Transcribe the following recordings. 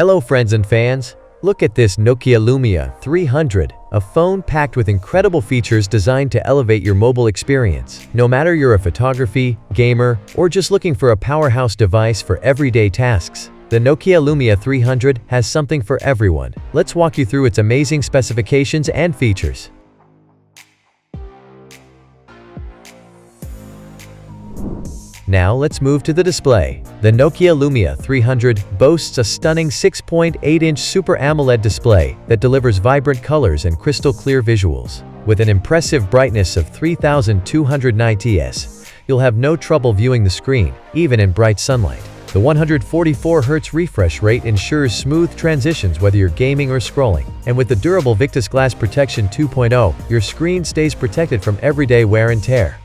Hello friends and fans, look at this Nokia Lumia 300, a phone packed with incredible features designed to elevate your mobile experience. No matter you're a photography, gamer, or just looking for a powerhouse device for everyday tasks, the Nokia Lumia 300 has something for everyone. Let's walk you through its amazing specifications and features. Now let's move to the display. The Nokia Lumia 300 boasts a stunning 6.8-inch Super AMOLED display that delivers vibrant colors and crystal-clear visuals. With an impressive brightness of 3200 nits, you'll have no trouble viewing the screen, even in bright sunlight. The 144 Hz refresh rate ensures smooth transitions whether you're gaming or scrolling. And with the durable Victus Glass Protection 2.0, your screen stays protected from everyday wear and tear.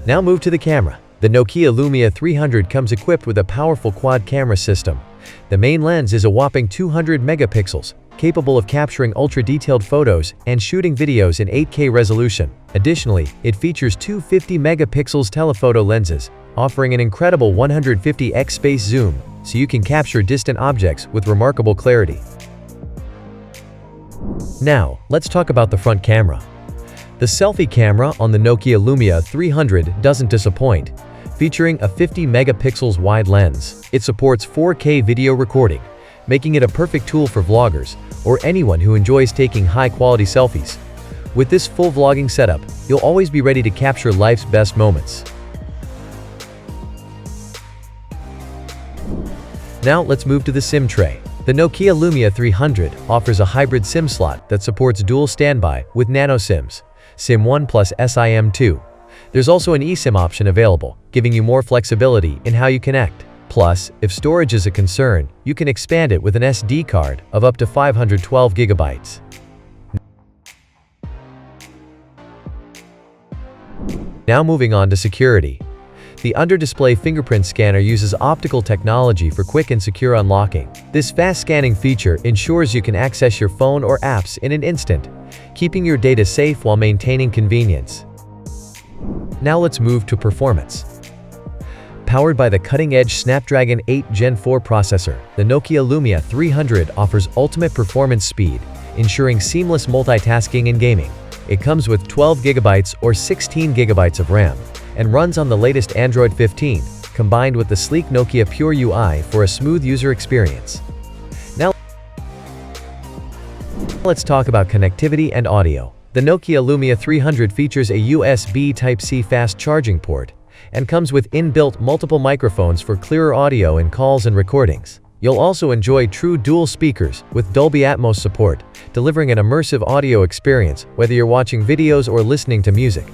Now move to the camera. The Nokia Lumia 300 comes equipped with a powerful quad camera system. The main lens is a whopping 200 megapixels, capable of capturing ultra-detailed photos and shooting videos in 8K resolution. Additionally, it features two 50 megapixels telephoto lenses, offering an incredible 150x space zoom, so you can capture distant objects with remarkable clarity. Now, let's talk about the front camera. The selfie camera on the Nokia Lumia 300 doesn't disappoint, featuring a 50 megapixels wide lens. It supports 4K video recording, making it a perfect tool for vloggers or anyone who enjoys taking high-quality selfies. With this full vlogging setup, you'll always be ready to capture life's best moments. Now let's move to the SIM tray. The Nokia Lumia 300 offers a hybrid SIM slot that supports dual standby with nano SIMs, SIM1 plus SIM2. There's also an eSIM option available, giving you more flexibility in how you connect. Plus, if storage is a concern, you can expand it with an SD card of up to 512 gigabytes. Now moving on to security. The under-display fingerprint scanner uses optical technology for quick and secure unlocking. This fast scanning feature ensures you can access your phone or apps in an instant, keeping your data safe while maintaining convenience. Now let's move to performance. Powered by the cutting-edge Snapdragon 8 Gen 4 processor, the Nokia Lumia 300 offers ultimate performance speed, ensuring seamless multitasking and gaming. It comes with 12 GB or 16 GB of RAM, and runs on the latest Android 15, combined with the sleek Nokia Pure UI for a smooth user experience. Now let's talk about connectivity and audio. The Nokia Lumia 300 features a USB Type-C fast charging port and comes with inbuilt multiple microphones for clearer audio in calls and recordings. You'll also enjoy true dual speakers with Dolby Atmos support, delivering an immersive audio experience whether you're watching videos or listening to music.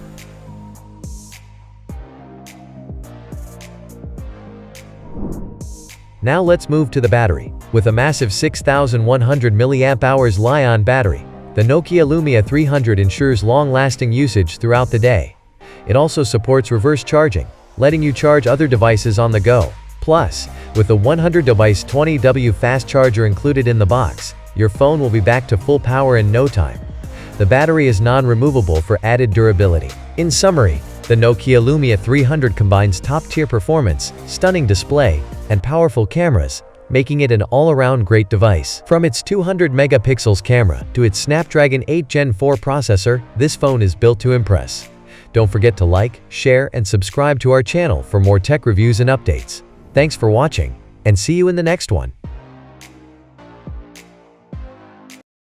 Now let's move to the battery. With a massive 6,100 mAh Li-ion battery, the Nokia Lumia 300 ensures long-lasting usage throughout the day. It also supports reverse charging, letting you charge other devices on the go. Plus, with the 100-device 20W fast charger included in the box, your phone will be back to full power in no time. The battery is non-removable for added durability. In summary, the Nokia Lumia 300 combines top-tier performance, stunning display, and powerful cameras, making it an all-around great device. From its 200 megapixels camera to its Snapdragon 8 Gen 4 processor, this phone is built to impress. Don't forget to like, share, and subscribe to our channel for more tech reviews and updates. Thanks for watching, and see you in the next one.